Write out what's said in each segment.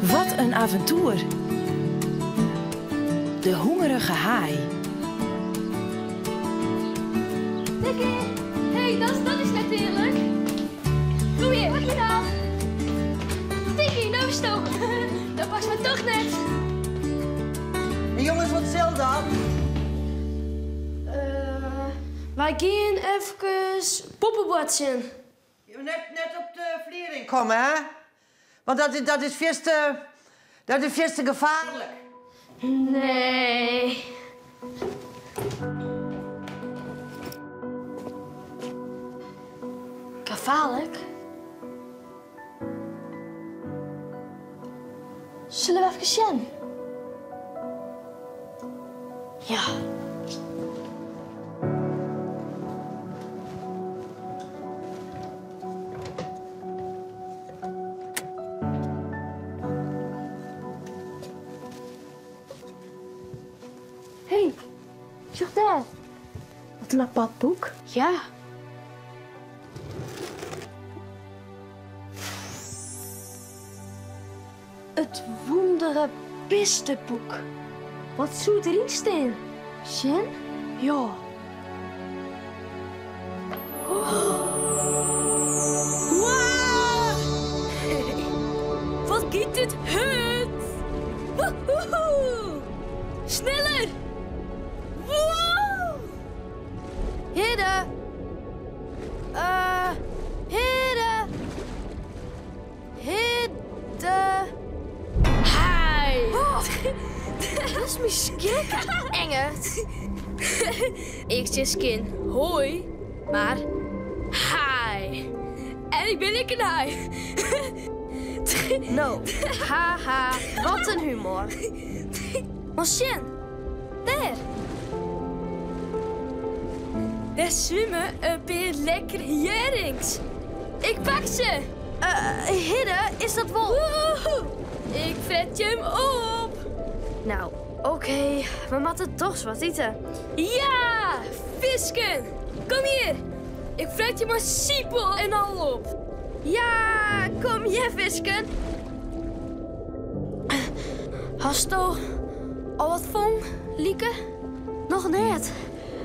Wat een avontuur. De hongerige haai. Tikkie! Hé, dat is net eerlijk. Doe je, wat je dan? Tikkie, nou is het ook. Dat past me toch net. En jongens, wat zil dan? Wij gaan even poppenbordsen. Net op de vliering komen, hè? Want dat is vast te gevaarlijk. Nee. Gevaarlijk? Zullen we even zien? Ja. Hé, zeg daar. Wat een apart boek. Ja. Het wondere Pistenboek. Wat zou erin staan? Sjen? Ja. Wow! Wat giet dit hut? Woehoe! Sneller! Wow! Hidde! Hidde! Hidde! Hi! Oh, dat is mijn schrik, Engert. Ik zeg skin hoi, maar hi. En ik ben een haai. No, haha, wat een humor. Mosjen, daar. Daar zwemmen een paar lekkere herrings. Ik pak ze. Hidde, is dat wel? Woehoe. Ik vet je hem op. Nou, oké, we moeten toch wat eten. Ja, visken. Kom hier. Ik vet je maar siepel en al op. Ja, kom hier, visken. Hast je al wat vong, Lieke? Nog net.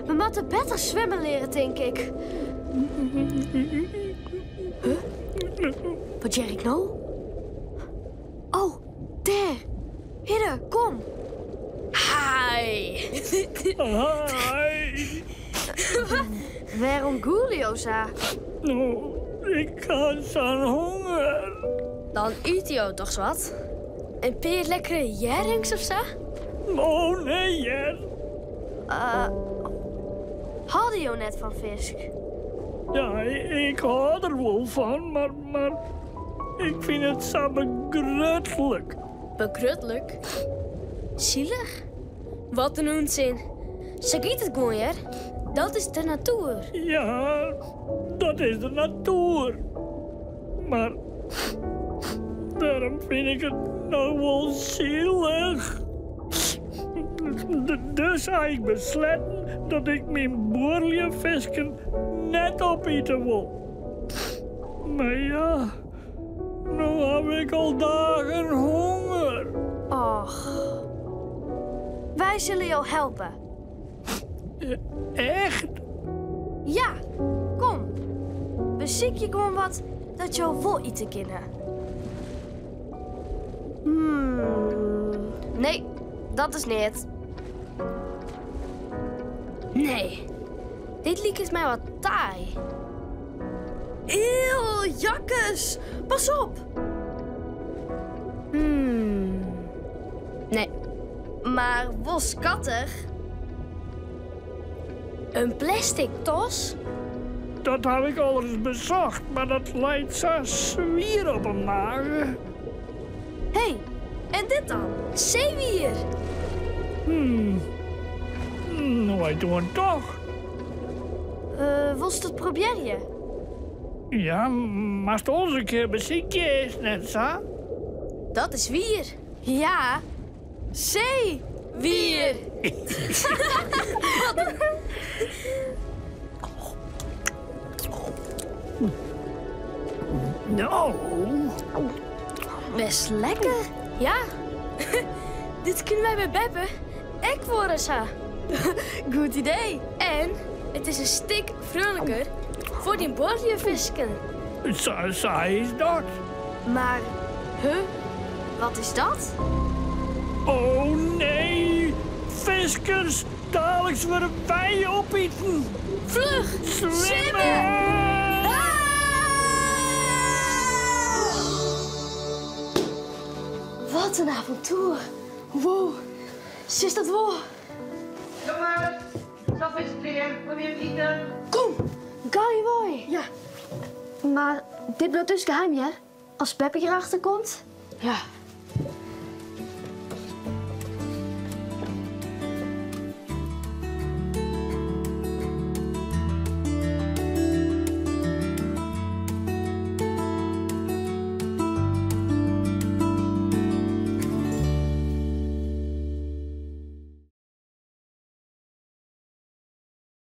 We moeten beter zwemmen leren, denk ik. Huh? Wat zeg ik nou? Oh, daar. Hidde, kom. Hi. Hi. Waarom Juliosa? Nou, ik had zo'n honger. Dan eet je toch wat? Een paar lekkere jerrings of zo? Oh, nee, Jer. Hadden je net van vis? Ja, ik hou er wel van, maar ik vind het zo begruttelijk. Begruttelijk? Zielig? Wat een onzin. Zeg het gewoon, Jer. Dat is de natuur. Ja, dat is de natuur. Maar daarom vind ik het nou wel zielig. Dus heb ik besloten dat ik mijn boerlievisken net opeten wil. Maar ja, nu heb ik al dagen honger. Och. Wij zullen jou helpen. Echt? Ja, kom. Beziek je gewoon wat dat jou wel eten kunnen. Nee, dat is niet. Nee, dit liek is mij wat taai. Eeuw, jakkes, pas op. Nee, maar wel schattig. Een plastic tos? Dat heb ik al eens bezocht, maar dat lijkt zo zwier op een magen. Hé, en dit dan? Zeewier. Nou, wij doen het toch. Wil je het proberen? Ja, maar het ons een keer beziekje is net zo. Dat is wier. Ja, zeewier. Nou, Best lekker. Ja, dit kunnen wij bij Beppe ek worden, sa. Goed idee. En het is een stuk vrolijker voor die borrelvisken. Saai is dat. Maar, wat is dat? Oh nee, viskers, dadelijk worden wij opeten. Vlug, Zwemmen! Wat een avontuur. Wow, is dat wel? Jongens, stap eens weer. Kom je eten? Kom, ga je mooi. Ja. Maar dit blijft dus geheim, ja? Als Beppe hierachter komt? Ja,